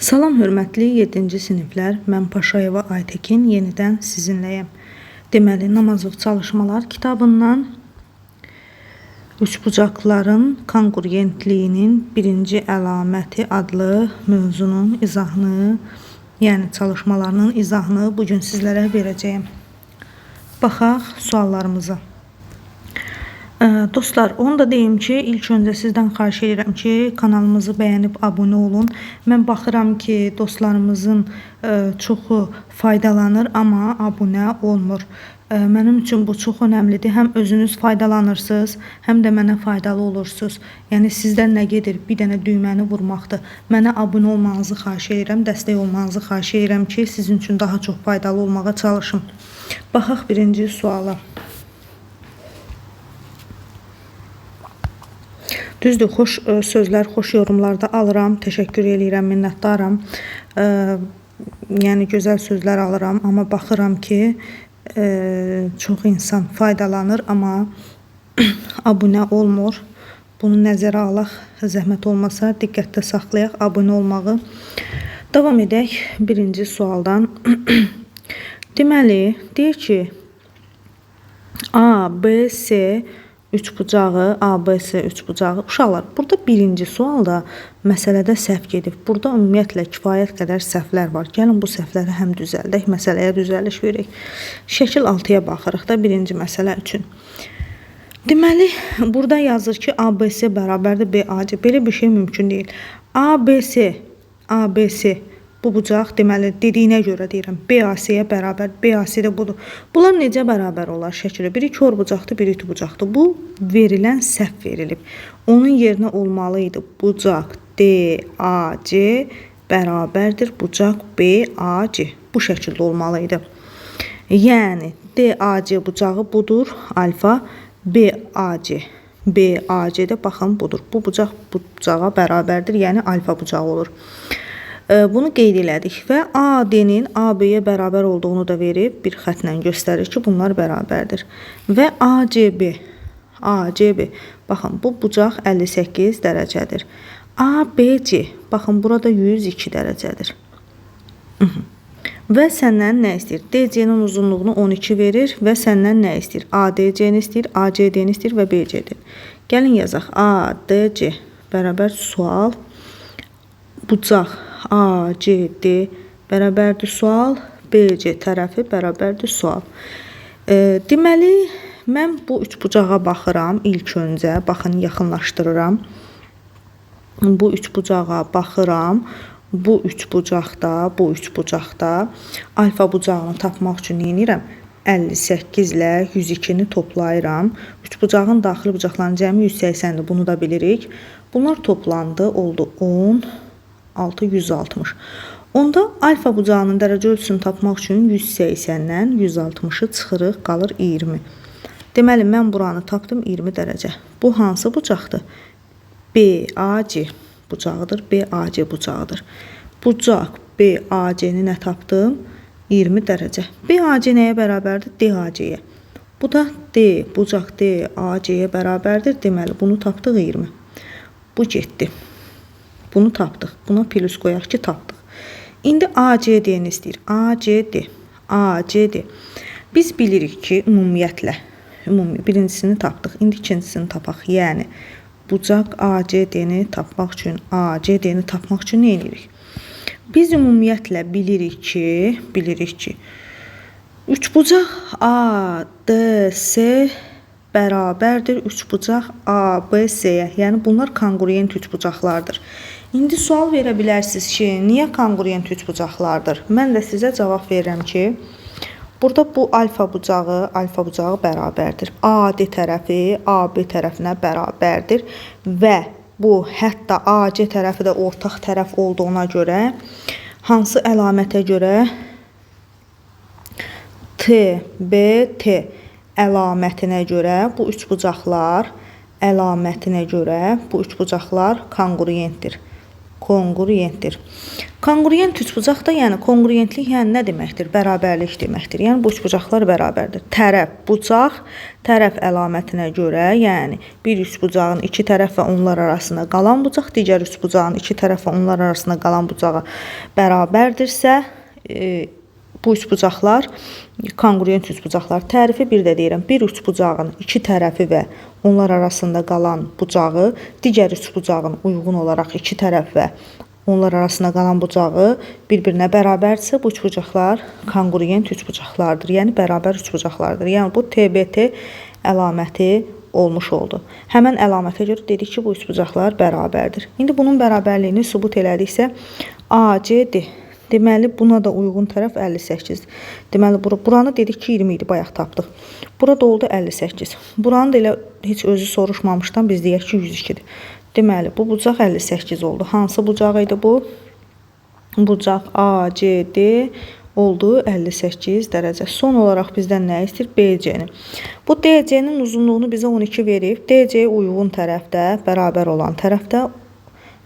Salam hörmətli 7-ci siniflər, mən Paşayeva Aytekin yenidən sizinləyəm. Deməli, namazlıq çalışmalar kitabından üçbucaqların konqruentliyinin birinci əlaməti adlı mövzunun izahını, yəni çalışmalarının izahını bugün sizlərə verəcəyəm. Baxaq suallarımıza. Dostlar, onu da deyim ki, ilk öncə sizdən xahiş edirəm ki, kanalımızı bəyənib abunə olun. Mən baxıram ki, dostlarımızın çoxu faydalanır, amma abunə olmur. Mənim üçün bu çox önəmlidir. Həm özünüz faydalanırsınız, həm də mənə faydalı olursunuz. Yəni sizdən nə gedir? Bir dənə düyməni vurmaqdır. Mənə abunə olmanızı xahiş edirəm, dəstək olmanızı xahiş edirəm ki, sizin üçün daha çox faydalı olmağa çalışım. Baxaq birinci suala. Düzdür, xoş sözlər, xoş yorumlarda alıram, təşəkkür edirəm, minnətdaram. Yəni gözəl sözlər alıram, amma baxıram ki, çox insan faydalanır, amma abunə olmur. Bunu nəzərə alaq, zəhmət olmasa diqqətdə saxlayaq abunə olmağı. Davam edək birinci sualdan. Deməli, deyir ki, A, B, C üçbucağı, ABC üçbucağı. Uşaqlar, burada birinci sualda məsələdə səhv gedib. Burada ümumiyyətlə kifayət qədər səhvlər var. Gəlin bu səhvləri həm düzəldək, məsələyə düzəliş verək. Şəkil 6-ya baxırıq da birinci məsələ üçün. Deməli, burada yazır ki, ABC bərabərdir BAC. Belə bir şey mümkün deyil. ABC bu bucaq, deməli, dediyinə görə deyirəm, BAC-yə bərabər, BAC də budur. Bunlar necə bərabər olar şəkildə? Biri kör bucaqdır, biri iti bucaqdır. Bu verilən səhv verilib. Onun yerinə olmalıydı bucaq DAC bərabərdir bucaq BAC. Bu şəkildə olmalıydı. Yəni, DAC bucağı budur, alfa, BAC. BAC də baxın budur. Bu bucaq bucağa bərabərdir, yəni alfa bucağı olur. Bunu qeyd elədik və AD-nin AB-yə bərabər olduğunu da verib, bir xətlə göstərir ki, bunlar bərabərdir. Və ACB, baxın, bu bucaq 58 dərəcədir. ABC, baxın, burada 102 dərəcədir. Və səndən nə istəyir? DC-nin uzunluğunu 12 verir və səndən nə istəyir? ADC-ni istəyir, ACD-ni istəyir və BC-dir. Gəlin yazaq, ADC bərabər sual, bucaq ACD bərabərdir sual, BC tərəfi bərabərdir sual. Deməli, mən bu üçbucağa baxıram ilk öncə, baxın, yaxınlaşdırıram. Bu üçbucağa baxıram, bu üçbucaqda alfa bucağını tapmaq üçün nə edirəm? 58 ilə 102-ni toplayıram. Üçbucağın daxili bucaqlarının cəmi 180-dir, bunu da bilirik. Bunlar toplandı, oldu 10. 160. Onda alfa bucağının dərəcə ölçüsünü tapmaq üçün 180-dən 160-ı çıxırıq, qalır 20. Deməli, mən buranı tapdım 20 dərəcə. Bu hansı bucaqdır? BAC bucağıdır, BAC bucağıdır. Bucaq BAC-ni nə tapdım? 20 dərəcə. BAC nəyə bərabərdir? DAC-yə. Bu da D, bucaq DAC-yə bərabərdir. Deməli, bunu tapdıq 20. Bu getdi. Bunu tapdıq. Buna plus qoyaq ki, tapdıq. İndi ACD-ni istəyir. ACD. Biz bilirik ki, ümumiyyətlə, birincisini tapdıq. İndi ikincisini tapaq. Yəni, bucaq ACD-ni tapmaq üçün nə edirik? Biz ümumiyyətlə bilirik ki, üçbucaq ADC bərabərdir üçbucaq ABC-yə. Yəni, bunlar konqruent üçbucaqlardır. İndi sual verə bilərsiniz ki, niyə konqruent üçbucaqlardır? Mən də sizə cavab verirəm ki, burada bu alfa bucağı bərabərdir. AD tərəfi AB tərəfinə bərabərdir və bu hətta AC tərəfi də ortaq tərəf olduğuna görə, hansı əlamətə görə? TBT əlamətinə görə bu üçbucaqlar konqruentdir. Konqruentdir. Konqruent üçbucaq da, yəni konqruentlik yəni nə deməkdir? Bərabərlik deməkdir. Yəni bu üçbucaqlar bərabərdir. Tərəf, bucaq, tərəf əlamətinə görə, yəni bir üçbucağın iki tərəf və onlar arasında qalan bucaq digər üçbucağın iki tərəf və onlar arasında qalan bucağa bərabərdirsə, bu üçbucaqlar konqruent üçbucaqlar tərifi. Bir də deyirəm, bir üçbucağın iki tərəfi və onlar arasında qalan bucağı digər üçbucağın uyğun olaraq iki tərəf və onlar arasında qalan bucağı bir-birinə bərabərdirsə, bu üçbucaqlar konqruent üçbucaqlardır. Yəni bərabər üçbucaqlardır. Yəni bu TBT əlaməti olmuş oldu. Həmən əlamətə görə dedik ki, bu üçbucaqlar bərabərdir. İndi bunun bərabərliyini sübut elədiksə, ACD. Deməli, buna da uyğun tərəf 58. Deməli, buranı dedik ki, 20 idi, bayaq tapdıq. Burada oldu 58. Buranı da elə heç özü soruşmamışdan biz deyək ki, 102-dir. Deməli, bu bucaq 58 oldu. Hansı bucaq idi bu? Bucaq ACD oldu 58 dərəcə. Son olaraq bizdən nə istəyir? BC-ni. Bu DC-nin uzunluğunu bizə 12 verib. DC-yə uyğun tərəfdə, bərabər olan tərəfdə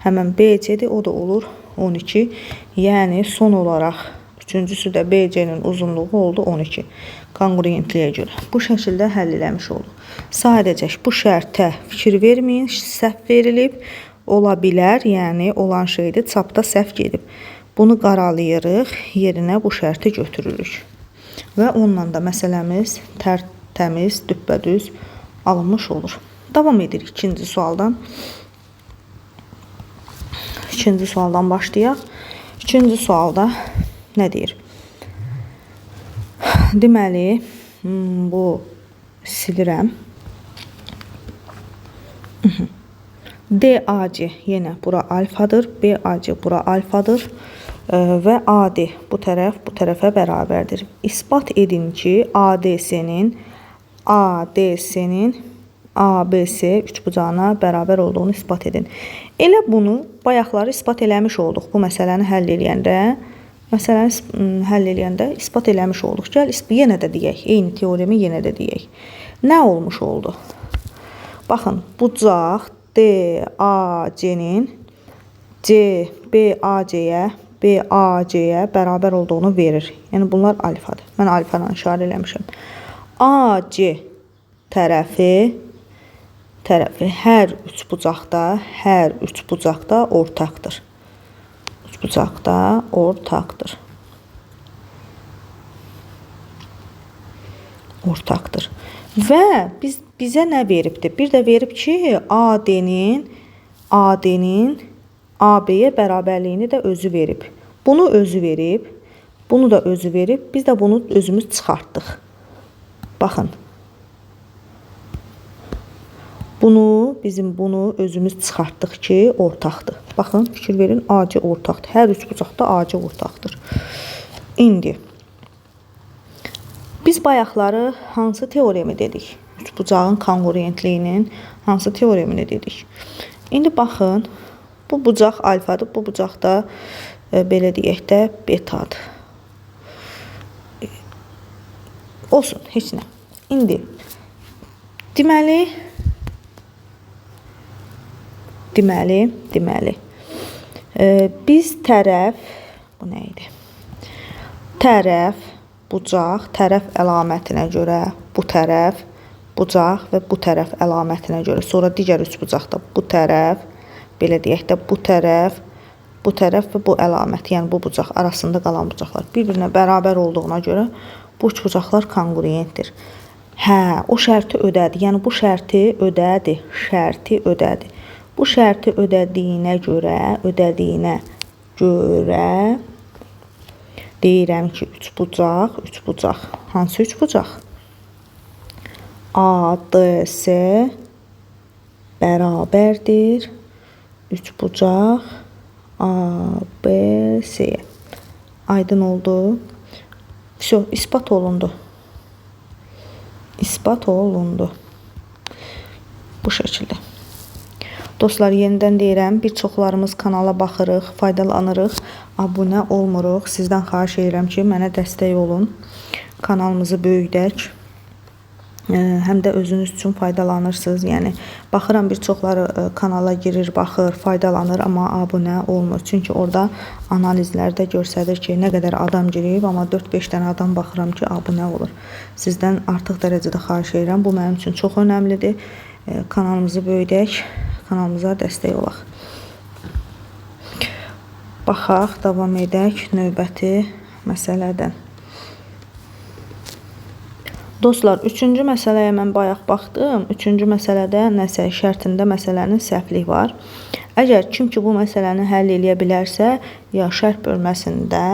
həmən BC-dir, o da olur 12. Yəni son olaraq üçüncüsü də BC-nin uzunluğu oldu 12. Konqruentliyə görə. Bu şəkildə həll eləmiş olduq. Sadəcə bu şərtə fikir verməyin, səhv verilib, ola bilər, yəni olan şeydir, çapda səhv gedib. Bunu qaralayırıq, yerinə bu şərti götürürük. Və onunla da məsələmiz tərtəmiz, düppədüz alınmış olur. Davam edirik ikinci sualdan. İkinci sualdan başlayaq. İkinci sualda nə deyir? Deməli, bu silirəm. DAC yenə bura alfadır, BAC bura alfadır və AD bu tərəfə bərabərdir. İsbat edin ki, ADC-nin ABC üçbucağına bərabər olduğunu isbat edin. Elə bunu bayaqları isbat eləmiş olduq bu məsələni həll eləyəndə. İsbat eləmiş olduq. Gəl, yenə də deyək. Eyni teoremi yenə də deyək. Nə olmuş oldu? Baxın, bucaq DAC-nin BAC-yə bərabər olduğunu verir. Yəni, bunlar alfadır. Mən alfadan işarə eləmişəm. AC tərəfi hər üç bucaqda ortaqdır. Bucaqda ortaqdır. Və bizə nə veribdir? Bir də verib ki, AD-nin AB-yə bərabərliyini də özü verib. Bunu özü verib, bunu da özü verib. Biz də bunu özümüz çıxartdıq. Baxın. Bunu özümüz çıxartdıq ki, ortaqdır. Baxın, fikir verin, AC ortaqdır. Hər üç bucaqda AC ortaqdır. İndi biz bayaqları hansı teoremi dedik? Üçbucağın konqruentliyinin hansı teoremini dedik? İndi baxın, bu bucaq alfadır, bu bucaq da belə deyək də betadır. Olsun, heç nə. İndi deməli biz tərəf, bu nə idi? Tərəf, bucaq, tərəf əlamətinə görə bu tərəf, bucaq və bu tərəf əlamətinə görə, sonra digər üç bucaqda bu tərəf, belə deyək də bu tərəf və bu əlamət, yəni bu bucaq arasında qalan bucaqlar bir-birinə bərabər olduğuna görə bu üç bucaqlar konqruentdir. Hə, o şərti ödədi, yəni bu şərti ödədi. Bu şərti ödədiyinə görə deyirəm ki, üç bucaq. Hansı üç bucaq? ADC bərabərdir. Üç bucaq ABC. Aydın oldu. İspat olundu. Bu şəkildə. Dostlar, yenidən deyirəm, bir çoxlarımız kanala baxırıq, faydalanırıq, abunə olmuruq. Sizdən xahiş edirəm ki, mənə dəstək olun, kanalımızı böyüdək. həm də özünüz üçün faydalanırsınız. Yəni baxıram bir çoxları kanala girir, baxır, faydalanır, amma abunə olmur. Çünki orada analizlərdə göstərir ki, nə qədər adam girib, amma 4-5 dənə adam baxıram ki, abunə olur. Sizdən artıq dərəcədə xahiş edirəm. Bu mənim üçün çox önəmlidir. Kanalımızı böyüdək, kanalımıza dəstək olaq. Baxaq, davam edək növbəti məsələdən. Dostlar, 3-cü məsələyə mən bayaq baxdım. 3-cü məsələdə nəsə şərtində məsələnin səhvliyi var. Əgər kim ki bu məsələni həll edə bilərsə, ya şərh bölməsində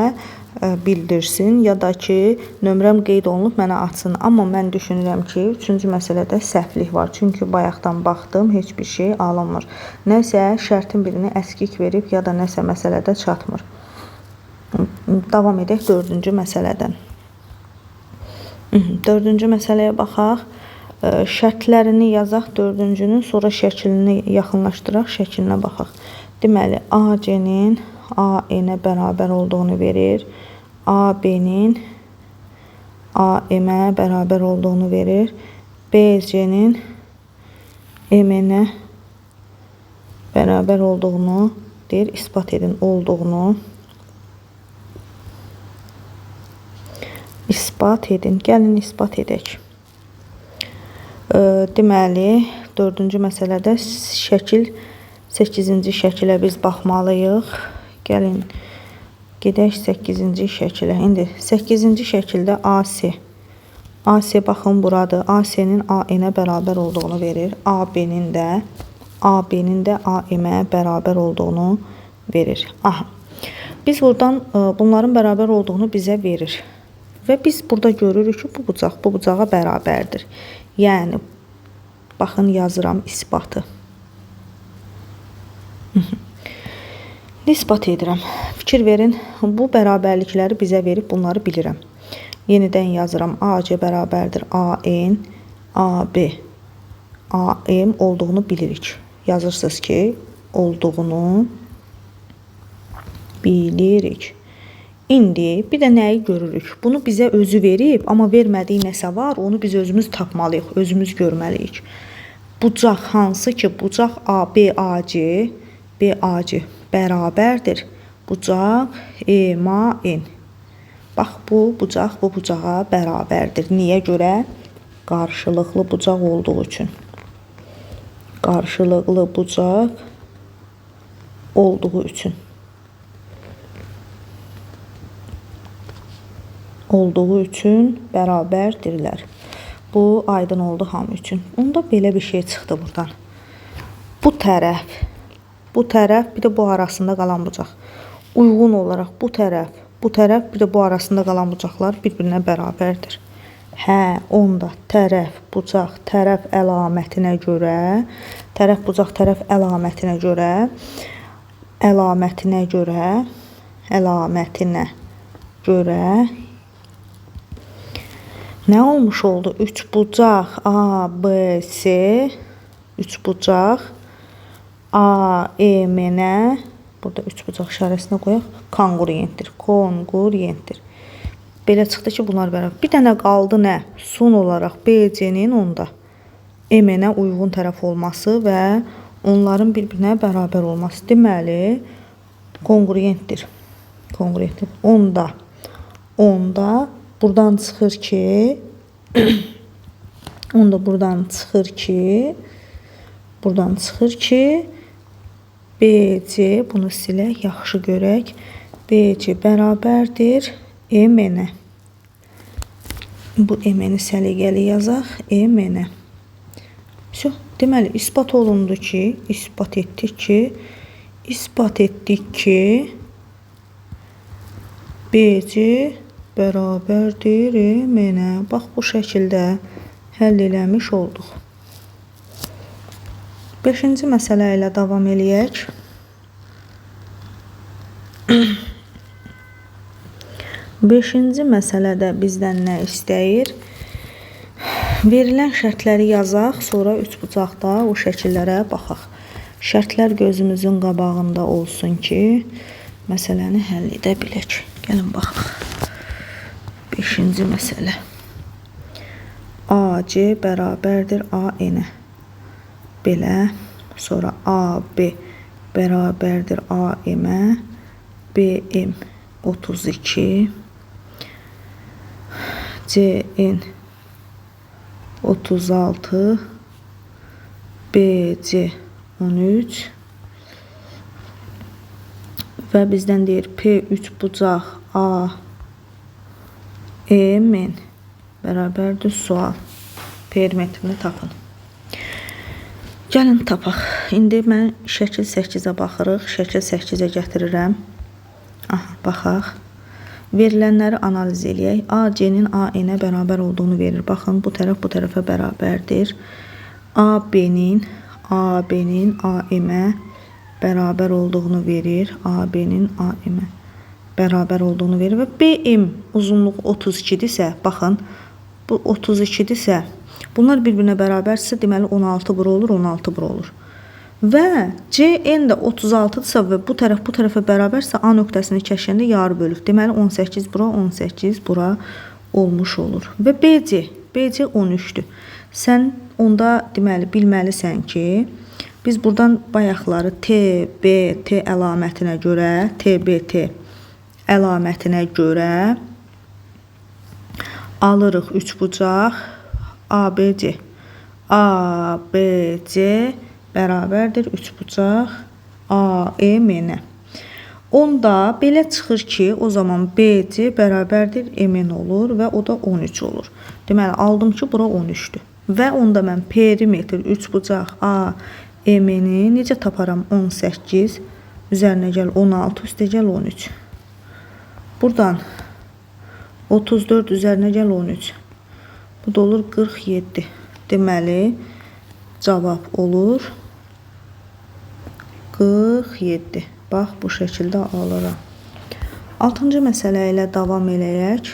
bildirsin, ya da ki nömrəm qeyd olunub mənə atsın. Amma mən düşünürəm ki 3-cü məsələdə səhvlik var. Çünki bayaqdan baxdım, heç bir şey alınmır. Nəsə şərtin birini əskik verib, ya da nəsə məsələdə çatmır. Davam edək 4-cü məsələdən. 4-cü məsələyə baxaq. Şərtlərini yazaq 4-cünün, sonra şəklini yaxınlaşdıraq, şəklinə baxaq. Deməli, AC-nin AN-ə bərabər olduğunu verir. AB-nin AM-ə bərabər olduğunu verir. BC-nin MN-ə bərabər olduğunu deyir, isbat edin olduğunu. İspat edin. Gəlin ispat edək. Deməli, 4-cü məsələdə şəkil 8-ci şəkilə biz baxmalıyıq. Gəlin, gedək 8-ci şəkilə. İndi 8-ci şəkildə AC. AC baxın buradır. AC-nin AN-ə bərabər olduğunu verir. AB-nin də AM-ə bərabər olduğunu verir. Aha. Biz buradan bunların bərabər olduğunu bizə verir. Və biz burada görürük ki, bu bucağa bərabərdir. Yəni, baxın yazıram isbatı. İsbat edirəm. Fikir verin, bu bərabərlikləri bizə verib, bunları bilirəm. Yenidən yazıram. AC bərabərdir AN, AB, AM olduğunu bilirik. Yazırsınız ki, olduğunu bilirik. İndi bir də nəyi görürük? Bunu bizə özü verib, amma vermədiyi nəsə var, onu biz özümüz tapmalıyıq, özümüz görməliyik. Bucaq hansı ki, bucaq BAC bərabərdir. Bucaq EMAN. Bax, bu bucaq bu bucağa bərabərdir. Niyə görə? Qarşılıqlı bucaq olduğu üçün. Qarşılıqlı bucaq olduğu üçün. Bərabərdirlər. Bu aydın oldu hamı üçün. Onda belə bir şey çıxdı buradan. Bu tərəf, bir də bu arasında qalan bucaq. Uyğun olaraq bu tərəf, bir də bu arasında qalan bucaqlar bir-birinə bərabərdir. Hə, onda tərəf, bucaq, tərəf əlamətinə görə nə olmuş oldu? 3 bucaq ABC, 3 bucaq AM-ə, burada 3 bucaq işarəsini qoyaq, konqurentdir. Belə çıxdı ki, bunlar bərabər. Bir dənə qaldı nə? Son olaraq BC-nin onda M-ə uyğun tərəf olması və onların bir-birinə bərabər olması. Deməli, konqurentdir. Onda buradan çıxır ki, BC, bunu silək, yaxşı görək. BC bərabərdir MN-ə. Bu MN-i səliqəli yazaq, MN-ə. Deməli, ispat olundu ki, ispat etdik ki, BC bərabərdir MN-ə. Bax, bu şəkildə həll eləmiş olduq. 5-ci məsələ ilə davam eləyək. 5-ci məsələdə bizdən nə istəyir? Verilən şərtləri yazaq, sonra 3 bucaqda o şəkillərə baxaq. Şərtlər gözümüzün qabağında olsun ki, məsələni həll edə bilək. Gəlin baxaq. 5-ci məsələ. AC bərabərdir AN-ə. Belə. Sonra AB bərabərdir AM-ə. BM 32. CN 36. BC 13. Və bizdən deyir P3 bucaq AEM bərabərdir sual. Perimetrini tapın. Gəlin tapaq. İndi mən şəkil 8-ə baxırıq. Şəkil 8-ə gətirirəm. Aha, baxaq. Verilənləri analiz eləyək. AC-nin AN-ə bərabər olduğunu verir. Baxın, bu tərəf bu tərəfə bərabərdir. AB-nin AM-ə bərabər olduğunu verir. AB-nin AM-ə bərabər olduğunu verir. Və BM uzunluğu 32-dirsə, baxın, bu 32-dirsə, bunlar bir-birinə bərabərsə, deməli 16 bura olur, 16 bura olur. Və CN də 36-dırsa və bu tərəfə bərabərsə, A nöqtəsini kəşəndə yarı bölür. Deməli 18 bura, 18 bura olmuş olur. Və BC 13-dür. Sən onda deməli bilməlisən ki, biz buradan bayaqları TBT əlamətinə görə, TBT əlamətinə görə alırıq 3 bucaq ABC. ABC bərabərdir 3 bucaq AMN-ə. Onda belə çıxır ki, o zaman BC bərabərdir MN olur və o da 13 olur. Deməli, aldım ki, bura 13-dür. Və onda mən perimetr 3 bucaq AMN-i necə taparam? 18 üzərinə gəl 16, üstə gəl 13. Buradan 34 üzərinə gəl 13. Bu da olur 47. Deməli, cavab olur 47. Bax, bu şəkildə alıram. 6-cı məsələ ilə davam eləyək.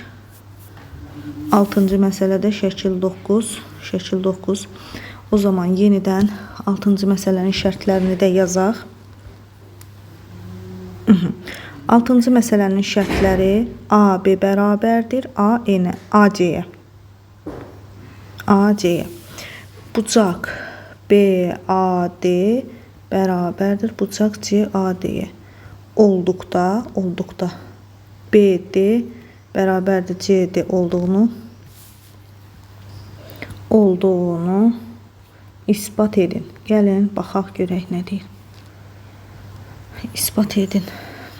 6-cı məsələdə şəkil 9. Şəkil 9. O zaman yenidən 6-cı məsələnin şərtlərini də yazaq. 6-cı məsələnin şərtləri AB bərabərdir AN-ə, AC-yə. AC-yə. Bucaq BAD bərabərdir bucaq CAD-yə. Olduqda BD bərabərdir CD olduğunu isbat edin. Gəlin, baxaq görək nə deyir. İsbat edin.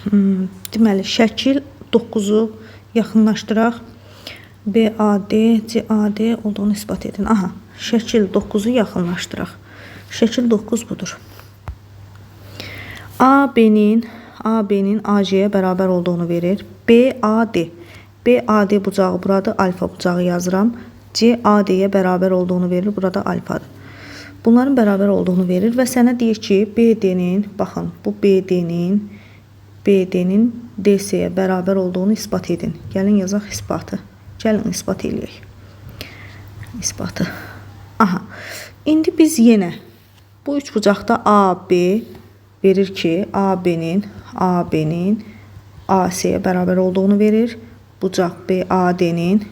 Deməli, şəkil 9-u yaxınlaşdıraq. BAD, CAD olduğunu isbat edin. Aha, şəkil 9-u yaxınlaşdıraq. Şəkil 9 budur. AB-nin AC-yə bərabər olduğunu verir. BAD bucağı burada alfa bucağı yazıram. CAD-yə bərabər olduğunu verir. Burada alfadır. Bunların bərabər olduğunu verir və sənə deyir ki, BD-nin, baxın, bu BD-nin DC-yə bərabər olduğunu isbat edin. Gəlin yazaq isbatı. Gəlin isbat eləyək. İsbatı. Aha. İndi biz yenə bu üç bucaqda AB verir ki, AB-nin AC-yə bərabər olduğunu verir. Bucaq BAD-nin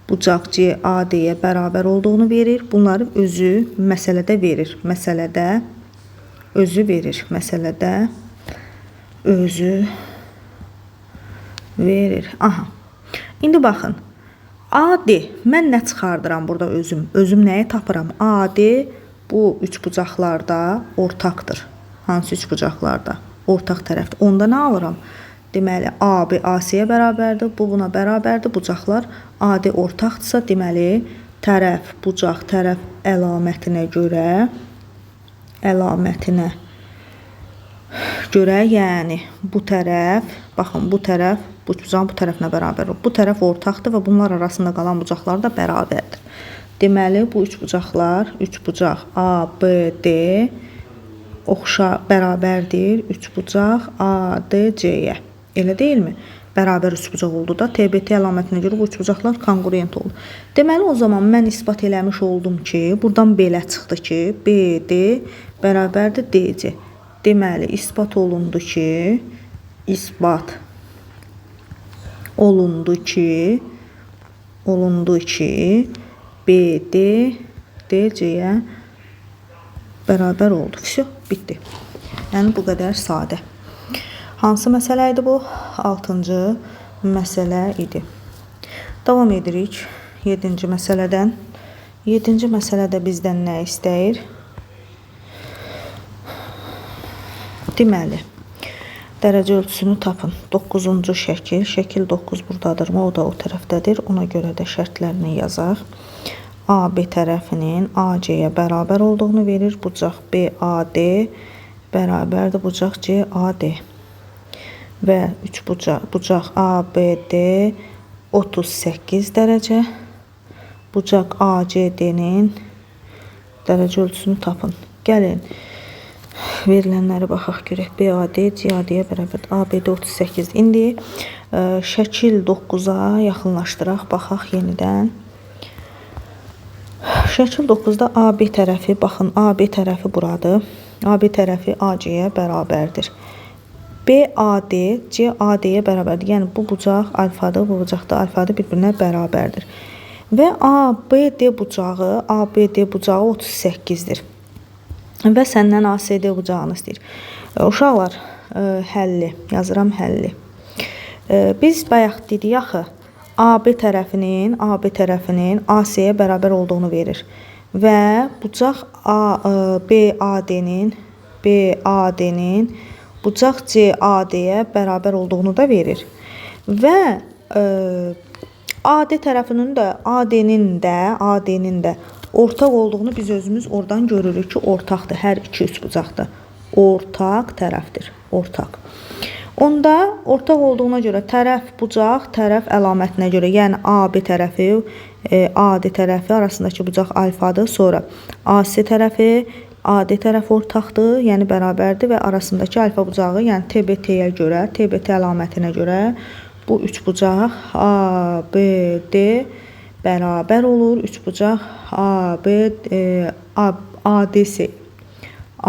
bucaq CAD-yə bərabər olduğunu verir. Bunları özü məsələdə verir. Məsələdə özü verir. Aha. İndi baxın. AD, mən nə çıxardıram burada özüm? Özüm nəyi tapıram? AD bu üç bucaqlarda ortaqdır. Hansı üç bucaqlarda? Ortaq tərəfdir. Onda nə alıram? Deməli, AB AC-yə bərabərdir. Bu buna bərabərdir. Bucaqlar AD ortaqdırsa, deməli, bucaq tərəf əlamətinə görə, yəni bu tərəf, baxın, bu tərəf, bu bucağın bu tərəfinə bərabər olur. Bu tərəf ortaqdır və bunlar arasında qalan bucaqlar da bərabərdir. Deməli, bu üç bucaq ABD bərabərdir 3 bucaq ADC-yə. Elə deyilmi? Bərabər üç bucaq oldu da, TBT əlamətinə görə bu üç bucaqlar konqurent oldu. Deməli, o zaman mən isbat eləmiş oldum ki, buradan belə çıxdı ki, BD bərabərdir DC. Deməli, isbat olundu ki, BD DC'yə bərabər oldu. Vəsə, bitdi. Yəni bu qədər sadə. Hansı məsələ idi bu? 6-cı məsələ idi. Davam edirik 7-ci məsələdən. 7-ci məsələdə bizdən nə istəyir? Deməli, dərəcə ölçüsünü tapın. 9-cu şəkil. Şəkil 9 buradadırmı? O da o tərəfdədir. Ona görə də şərtlərini yazaq. AB tərəfinin AC-yə bərabər olduğunu verir. Bucaq BAD bərabərdir bucaq CAD. Və 3 bucaq ABD 38 dərəcə. Bucaq ACD-nin dərəcə ölçüsünü tapın. Gəlin, verilənləri baxaq görək. BAD CAD-yə bərabər ABD 38. İndi şəkil 9-a yaxınlaşdıraq, baxaq yenidən. Şəkil 9-da AB tərəfi, baxın, AB tərəfi buradır. AB tərəfi AC-yə bərabərdir. BAD CAD-yə bərabərdir. Yəni bu bucaq alfadır, bu bucaq da alfadır, bir-birinə bərabərdir. Və ABD bucağı 38-dir. Və səndən ACD bucağını istəyir. Uşaqlar, həlli, yazıram həlli. Biz bayaq dedik axı, AB tərəfinin AC-yə bərabər olduğunu verir. Və bucaq BAD-nin bucaq CAD-yə bərabər olduğunu da verir. Və AD tərəfinin də AD-nin də ortaq olduğunu biz özümüz oradan görürük ki, ortaqdır. Hər iki üçbucaqda ortaq tərəfdir. Ortaq. Onda ortaq olduğuna görə tərəf bucaq, tərəf əlamətinə görə, yəni AB tərəfi, AD tərəfi arasındakı bucaq alfadır. Sonra AC tərəfi, AD tərəfi ortaqdır, yəni bərabərdir və arasındakı alfa bucağı, yəni TBT-yə görə, TBT əlamətinə görə bu üç bucaq ABD bərabər olur. Üç bucaq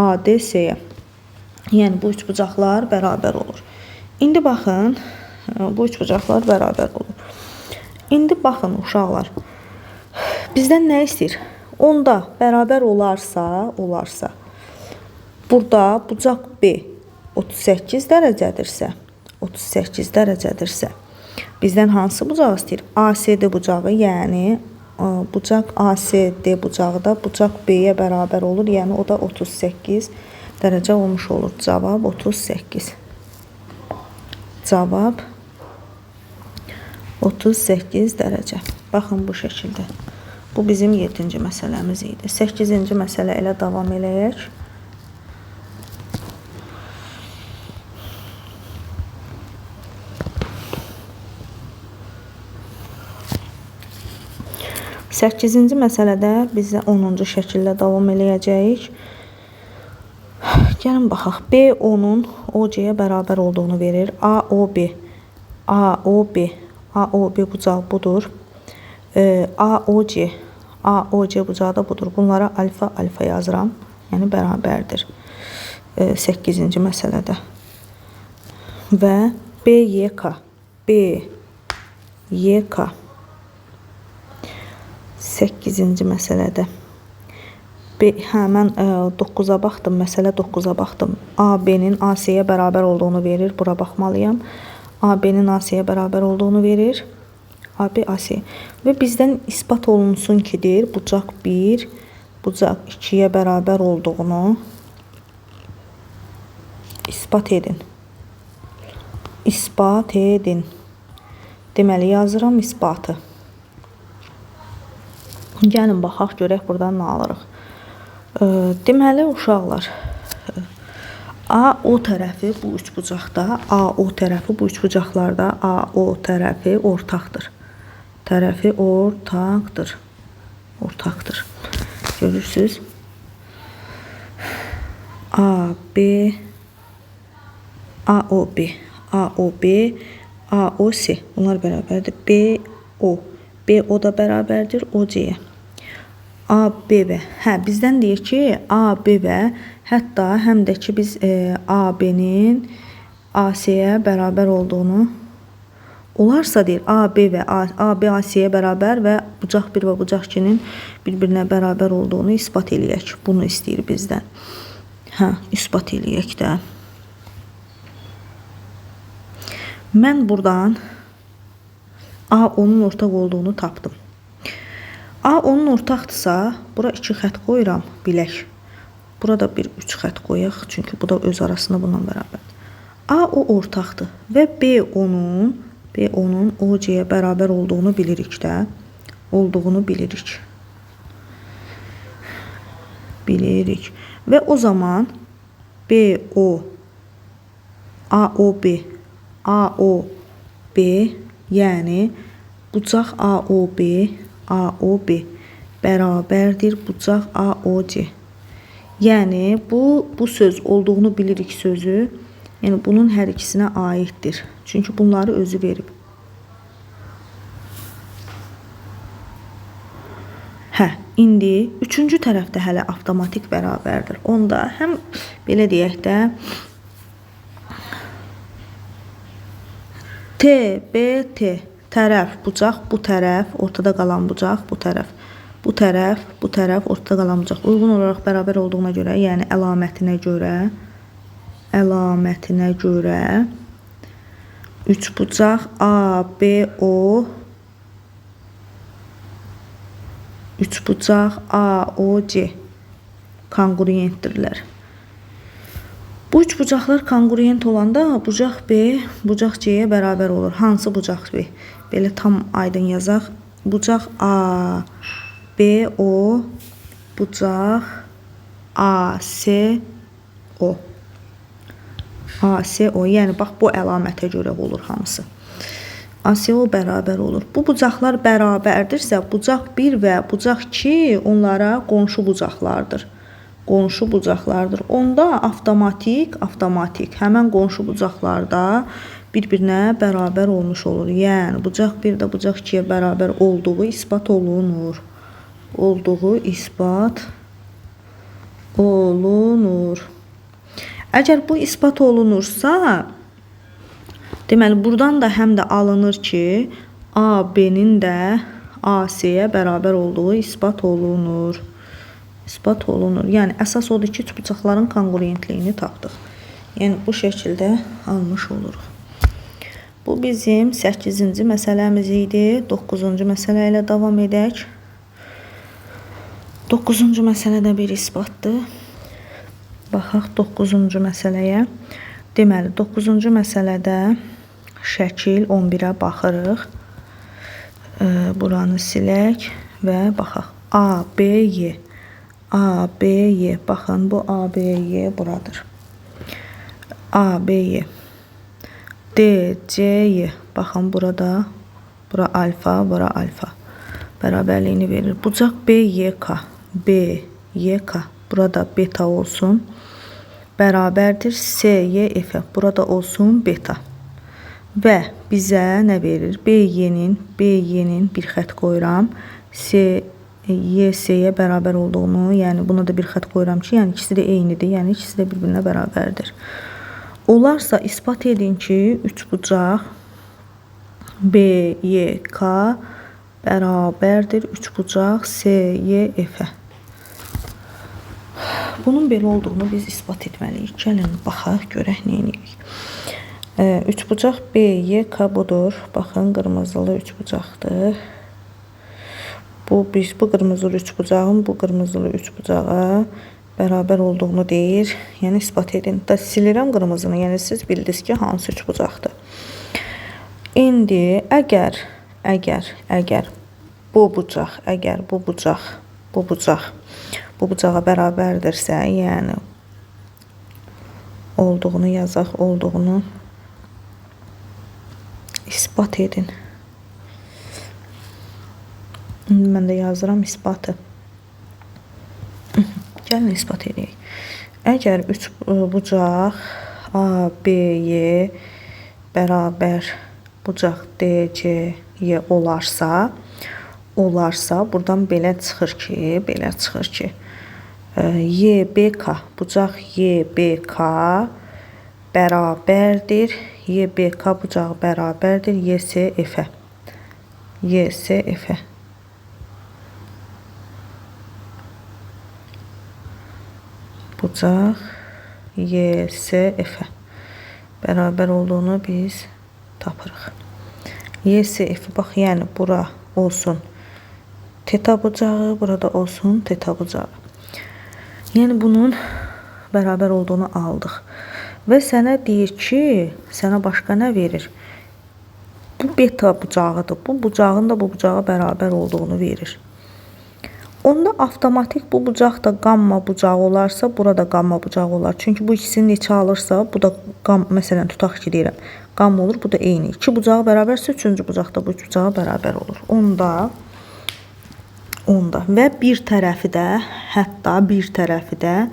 ADC-yə. Yəni bu üç bucaqlar bərabər olur. İndi baxın, bu üç bucaqlar bərabər olur. İndi baxın uşaqlar, bizdən nə istəyir? Onda bərabər olarsa, burada bucaq B 38 dərəcədirsə, bizdən hansı bucağı istəyir? ACD bucağı, yəni bucaq ACD bucağı da bucaq B-yə bərabər olur, yəni o da 38 dərəcə olmuş olur. Cavab 38. Cavab 38 dərəcə. Baxın bu şəkildə. Bu bizim 7-ci məsələmiz idi. 8-ci məsələ ilə davam eləyək. Səkkizinci məsələdə biz 10-cu şəkildə davam eləyəcəyik. Gəlin baxaq. B10-un OC-yə bərabər olduğunu verir. AOB bucağı budur. AOC bucağı da budur. Bunlara alfa yazıram. Yəni bərabərdir. 8-ci məsələdə. Və BYK 8-ci məsələdə. Mən 9-a baxdım, məsələ 9-a baxdım. AB-nin AC-yə bərabər olduğunu verir. Bura baxmalıyam. AB-nin AC-yə bərabər olduğunu verir. AB AC. Və bizdən isbat olunsun ki, deyir, bucaq 1, bucaq 2-yə bərabər olduğunu isbat edin. İsbat edin. Deməli, yazıram isbatı. Gəlin, baxaq, görək buradan nə alırıq. Deməli, uşaqlar, AO tərəfi bu üçbucaqda, AO tərəfi bu üçbucaqlarda, AO tərəfi ortaqdır. Tərəfi ortaqdır. Ortaqdır. Görürsünüz? AB, AOB, AOB, AOC. Bunlar bərabərdir. BO. BO da bərabərdir OC-yə. ABV. Bizdən deyir ki, ABV hətta həm də ki biz AB-nin AC-yə bərabər olduğunu Olarsa deyir AB və AB AC-yə bərabər və bucaq 1 və bucaq 2-nin bir-birinə bərabər olduğunu isbat eləyək. Bunu istəyir bizdən. Hə, isbat eləyək də. Mən buradan A onun ortaq olduğunu tapdım. A onun ortaqdırsa, bura 2 xət qoyuram, bilək. Burada bir 3 xət qoyaq, çünki bu da öz arasında bununla bərabər. A o ortaqdır və B onun OC-yə bərabər olduğunu bilirik də. Olduğunu bilirik. Bilirik. Və o zaman BO AOB yəni bucaq AOB bərabərdir bucaq AOC. Yəni bu söz olduğunu bilirik sözü, yəni bunun hər ikisinə aiddir. Çünki bunları özü verib. Hə, indi üçüncü tərəfdə hələ avtomatik bərabərdir. Onda həm belə deyək də TBT tərəf bucaq, bu tərəf, ortada qalan bucaq, bu tərəf. Bu tərəf, ortada qalan bucaq. Uyğun olaraq bərabər olduğuna görə, yəni əlamətinə görə üç bucaq ABO üç bucaq AOC kongruentdirlər. Bu üç bucaqlar kongruent olanda bucaq B bucaq C-yə bərabər olur. Hansı bucaq B? Belə tam aydın yazaq. Bucaq A BO bucaq ACO. ACO, yəni bax bu əlamətə görə olur hamısı. ACO bərabər olur. Bu bucaqlar bərabərdirsə, bucaq 1 və bucaq 2 onlara qonşu bucaqlardır. Qonşu bucaqlardır. Onda avtomatik həmən qonşu bucaqlarda bir-birinə bərabər olmuş olur. Yəni bucaq 1 də bucaq 2-yə bərabər olduğu isbat olunur. Əgər bu isbat olunursa, deməli buradan da həm də alınır ki, AB-nin də AC-yə bərabər olduğu isbat olunur. Yəni əsas odur ki, üç bucaqların kongruentliyini tapdıq. Yəni bu şəkildə almış oluruq. Bu bizim 8-ci məsələmiz idi. 9-cu məsələ ilə davam edək. 9-cu məsələdə bir isbatdır. Baxaq 9-cu məsələyə. Deməli 9-cu məsələdə şəkil 11-ə baxırıq. Buranı silək və baxaq. ABY. Baxın bu ABY buradır. ABY. DCY. Baxın burada. Bura alfa, bura alfa. Bərabərliyini verir. Bucaq BYK. Burada beta olsun. Bərabərdir CYF. Burada olsun beta. Və bizə nə verir? BY-nin bir xət qoyuram. YC-yə bərabər olduğunu, yəni buna da bir xət qoyuram ki, yəni ikisi də eynidir, yəni ikisi də bir-birinə bərabərdir. Olarsa isbat edin ki, üç bucaq BYK bərabərdir üç bucaq CYF. Bunun belə olduğunu biz isbat etməliyik. Gəlin baxaq, görək nə edirik. Üç bucaq BYK budur. Baxın, qırmızılı üç bucaqdır. Bu qırmızılı üç bucağın bu qırmızılı üç bucağa bərabər olduğunu deyir. Yəni isbat edin. Da silirəm qırmızını. Yəni siz bildiniz ki, hansı üç bucaqdır. İndi əgər bu bucağa bərabərdirsə, yəni olduğunu yazaq, olduğunu isbat edin. Mən də yazıram isbatı. Gəlin isbat edək. Əgər üç bucaq ABY bərabər bucaq DCY olarsa, buradan belə çıxır ki, YBK, bucaq YBK bərabərdir YBK bucağı bərabərdir YSF-ə. YSF-ə. Bucaq YSF-ə bərabər olduğunu biz tapırıq. YSF, bax, yəni bura olsun teta bucağı, burada olsun teta bucağı. Yəni bunun bərabər olduğunu aldıq. Və sənə deyir ki, sənə başqa nə verir? Bu beta bucağıdır. Bu bucağın da bu bucağa bərabər olduğunu verir. Onda avtomatik bu bucaq da qamma bucağı olarsa, burada qamma bucağı olar. Çünki bu ikisini neçə alırsa, bu da məsələn tutaq ki deyirəm, qamma olur, bu da eyni. İki bucağı bərabərsə, üçüncü bucaq da bu üç bucağa bərabər olur. Onda və bir tərəfi də, hətta bir tərəfi də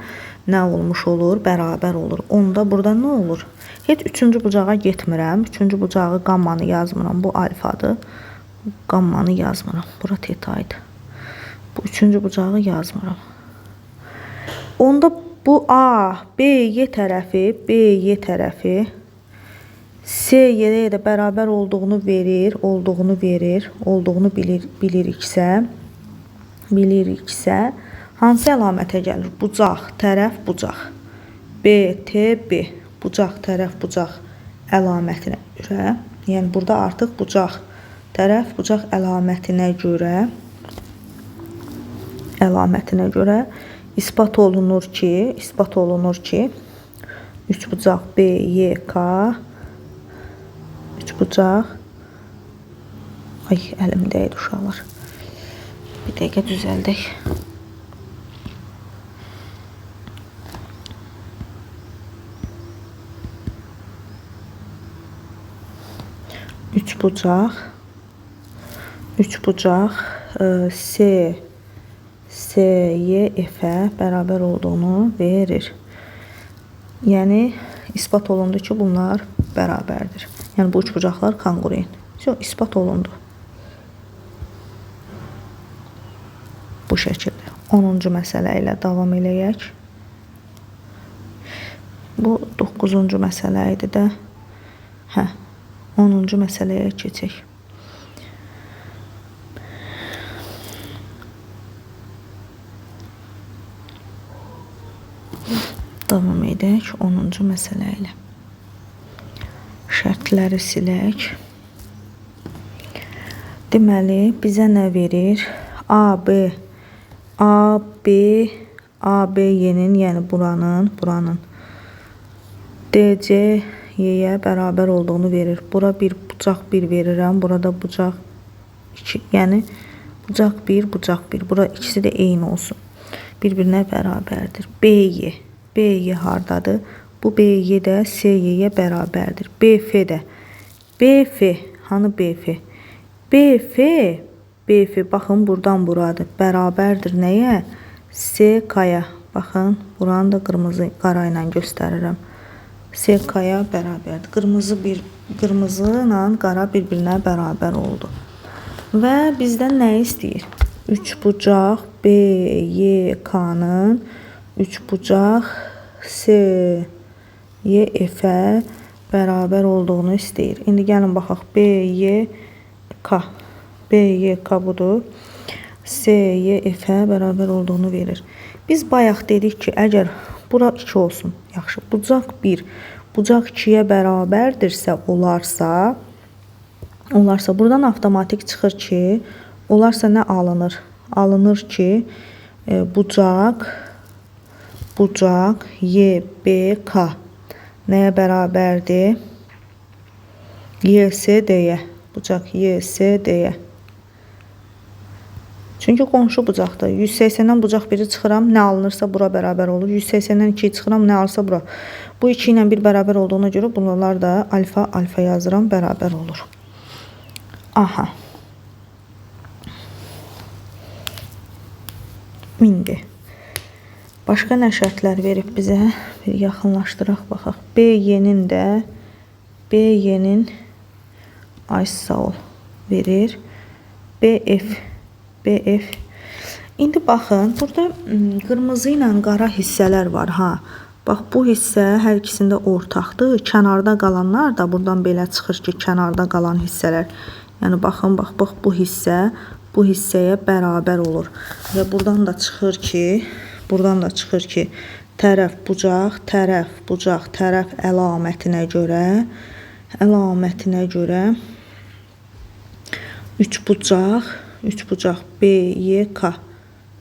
nə olmuş olur? Bərabər olur. Onda burada nə olur? Heç üçüncü bucağa getmirəm. Üçüncü bucağı qammanı yazmıram. Bu alfadır. Qammanı yazmıram. Bura tetaydı. Bu üçüncü bucağı yazmıram. Onda bu A, B, Y tərəfi C, Y-yə də bərabər olduğunu verir, olduğunu biliriksə, hansı əlamətə gəlir? Bucaq, tərəf, bucaq. B, T, B. Bucaq, tərəf, bucaq əlamətinə görə. Yəni burada artıq bucaq, tərəf, bucaq əlamətinə görə isbat olunur ki, üç bucaq B, Y, K, üç bucaq, ay əlimdəydi uşaqlar. Bir dəqiqə düzəldək. Üç bucaq C, Y, F-ə bərabər olduğunu verir. Yəni isbat olundu ki, bunlar bərabərdir. Yəni bu üç bucaqlar kongruent. İsbat olundu. Bu şəkildə. 10-cu məsələ ilə davam eləyək. Bu 9-cu məsələ idi də. 10-cu məsələyə keçək. Davam edək 10-cu məsələ ilə. Şərtləri silək. Deməli, bizə nə verir? ABY-nin, yəni buranın DC-yə bərabər olduğunu verir. Bura bir bucaq 1 verirəm. Burada bucaq 2. Yəni bucaq 1, bucaq 1. Bura ikisi də eyni olsun. Bir-birinə bərabərdir. BY hardadır? Bu BY də CY-yə bərabərdir. BF də. BF, hanı BF? BF, baxın, buradan buradır. Bərabərdir nəyə? CK-ya. Baxın, buranı da qara ilə göstərirəm. CK-ya bərabərdir. Qırmızı ilə qara bir-birinə bərabər oldu. Və bizdən nə istəyir? Üç bucaq BYK-nın üç bucaq CYF-ə bərabər olduğunu istəyir. İndi gəlin baxaq. BYK budur. CYF-ə bərabər olduğunu verir. Biz bayaq dedik ki, əgər bura 2 olsun, yaxşı, bucaq 1, bucaq 2-yə bərabərdirsə, olarsa, buradan avtomatik çıxır ki, olarsa nə alınır? Alınır ki, bucaq YBK nəyə bərabərdir? YSD-yə. Bucaq YSD-yə. Çünki qonşu bucaqda 180-dən bucaq 1-i çıxıram, nə alınırsa bura bərabər olur. 180-dən 2-yi çıxıram, nə alırsa bura. Bu 2 ilə 1 bərabər olduğuna görə bunlar da alfa yazıram, bərabər olur. Aha. İndi başqa nə şərtlər verib bizə? Bir yaxınlaşdıraq, baxaq. BY-nin ay sağ ol verir. BF. İndi baxın, burada qırmızı ilə qara hissələr var. Bax, bu hissə hər ikisində ortaqdır. Kənarda qalanlar da buradan belə çıxır ki, kənarda qalan hissələr. Yəni, baxın, bax, bu hissə bu hissəyə bərabər olur. Və buradan da çıxır ki, tərəf, bucaq, tərəf əlamətinə görə üçbucaq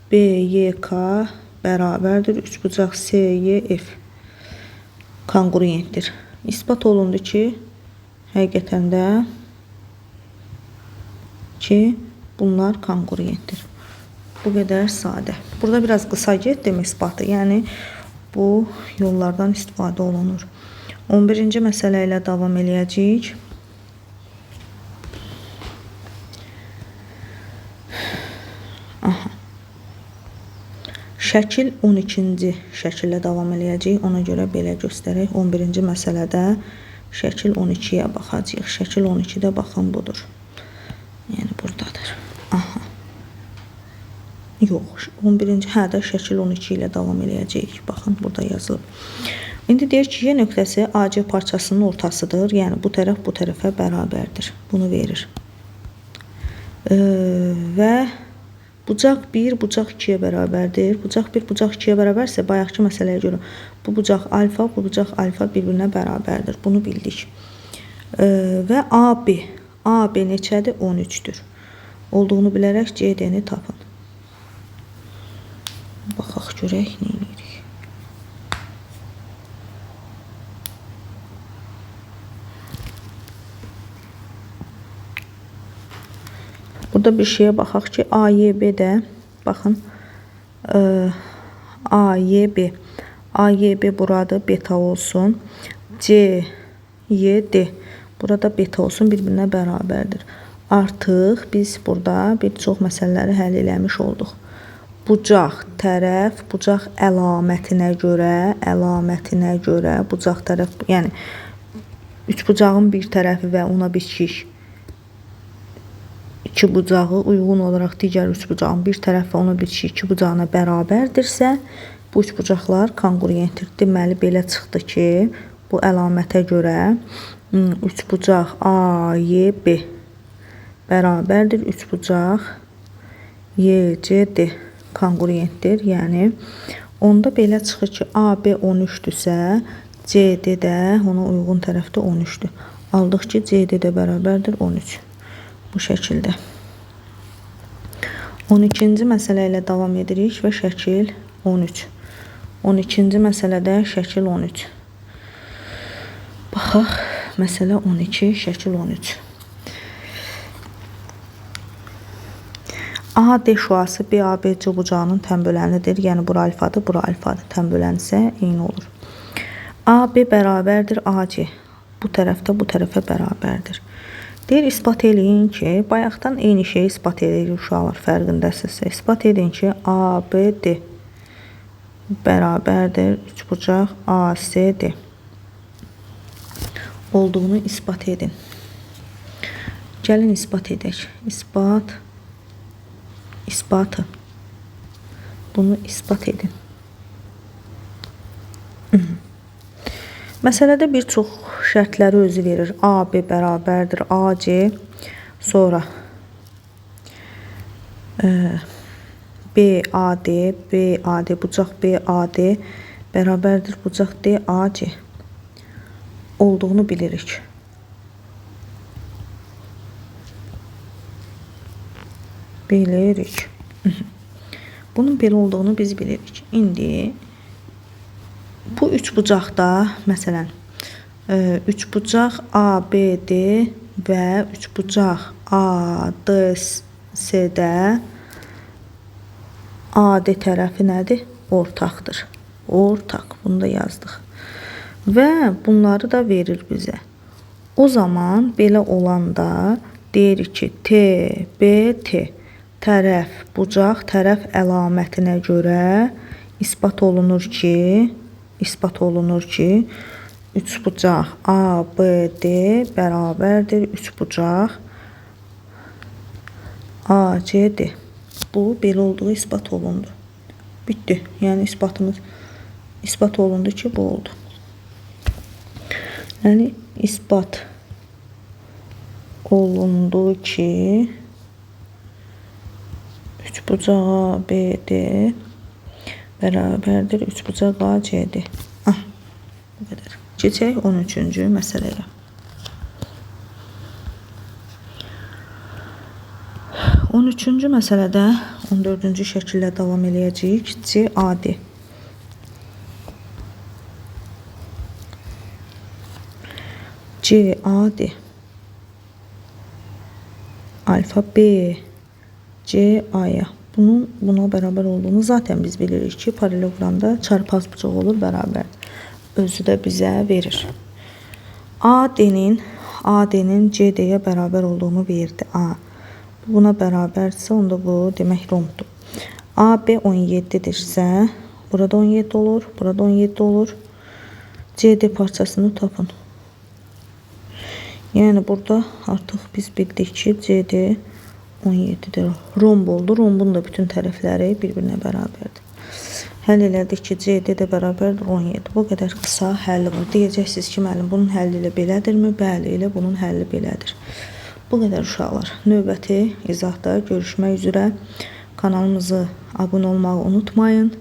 BYK bərabərdir üçbucaq CYF kongruentdir. İspat olundu ki, həqiqətən də bunlar kongruentdir. Bu qədər sadə. Burada biraz qısa getdim isbatı. Yəni, bu yollardan istifadə olunur. 11-ci məsələ ilə davam eləyəcəyik. Şəkil 12-ci şəkillə davam eləyəcəyik. Ona görə belə göstərək. 11-ci məsələdə şəkil 12-yə baxacağıq. Şəkil 12-də baxın budur. Yəni, buradadır. Aha. Yox, 11-ci hədə şəkil 12 ilə davam eləyəcəyik. Baxın, burada yazılıb. İndi deyir ki, Y nöqtəsi AC parçasının ortasıdır. Yəni, bu tərəf bu tərəfə bərabərdir. Bunu verir. Və bucaq 1, bucaq 2-yə bərabərdir. Bucaq 1, bucaq 2-yə bərabərsə, bayaqki məsələyə görə bu bucaq alfa, bu bucaq alfa bir-birinə bərabərdir. Bunu bildik. Və AB neçədir? 13-dür. Olduğunu bilərək CD-ni tapın. Baxaq görək, nə edirik? Burada bir şeyə baxaq ki, AYB-də, baxın, AYB buradır, beta olsun, CD burada beta olsun, bir-birinə bərabərdir. Artıq biz burada bir çox məsələləri həll eləmiş olduq. Bucaq tərəf, bucaq əlamətinə görə, bucaq tərəf, yəni üç bucağın bir tərəfi və ona bitişik iki bucağı uyğun olaraq digər üç bucağın bir tərəfi və ona bitişik iki bucağına bərabərdirsə, bu üç bucaqlar kongruentdir. Deməli, belə çıxdı ki, bu əlamətə görə üç bucaq AYB bərabərdir, üç bucaq YCD kongruentdir. Yəni, onda belə çıxır ki, AB 13-dürsə, CD də ona uyğun tərəfdə 13-dür. Aldıq ki, CD də bərabərdir 13. Bu şəkildə. 12-ci məsələ ilə davam edirik və şəkil 13. 12-ci məsələdə şəkil 13. Baxaq, məsələ 12, şəkil 13. AD şüası BABC bucağının tənbölənidir. Yəni, bura alfadır, bura alfadır. Tənbölənsə eyni olur. AB bərabərdir AC. Bu tərəfdə bu tərəfə bərabərdir. Deyir, ispat eləyin ki, bayaqdan eyni şeyi ispat eləyirik uşaqlar, fərqindəsizsə. İspat edin ki, ABD bərabərdir, üçbucaq ACD olduğunu ispat edin. Gəlin ispat edək. İsbatı. Bunu ispat edin. Məsələdə bir çox şərtləri özü verir. AB bərabərdir AC, sonra BAD, bucaq BAD bərabərdir bucaq DAC olduğunu bilirik. Bunun belə olduğunu biz bilirik. İndi bu üç bucaqda, məsələn, üç bucaq ABD və üç bucaq ADC-də AD tərəfi nədir? Ortaqdır. Ortaq. Bunu da yazdıq. Və bunları da verir bizə. O zaman belə olanda deyirik ki, TBT tərəf, bucaq, tərəf əlamətinə görə ispat olunur ki, üç bucaq ABD bərabərdir üç bucaq ACD. Bu, belə olduğu ispat olundu. Bitdi. Yəni, isbatımız İsbat olundu ki, bu oldu. Yəni isbat olundu ki, üçbucağı BD bərabərdir üçbucağı CD. Bu qədər. Keçək 13-cü məsələyə. 13-cü məsələdə 14-cü şəkillə davam eləyəcəyik. CAD. CAD alfa B CA-ya buna bərabər olduğunu zaten biz bilirik ki, paralelogramda çarpaz bucaq olur, bərabərdir. Özü də bizə verir. AD-nin CD-yə bərabər olduğunu verdi. Buna bərabərsə, onda bu demək romdur. AB 17-dirsə, burada 17 olur, burada 17 olur. CD parçasını tapın. Yəni burada artıq biz bildik ki, CD 17-dir. Romb oldu. Rombun da bütün tərəfləri bir-birinə bərabərdir. Həll elədik ki, CD də bərabərdir 17. Bu qədər qısa həlli var. Deyəcəksiniz ki, müəllim, bunun həlli ilə belədirmi? Bəli, elə bunun həlli belədir. Bu qədər uşaqlar. Növbəti izahda görüşmək üzrə. Kanalımızı abunə olmağı unutmayın.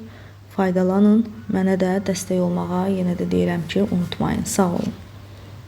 Faydalanın. Mənə də dəstək olmağa yenə də deyirəm ki, unutmayın. Sağ olun.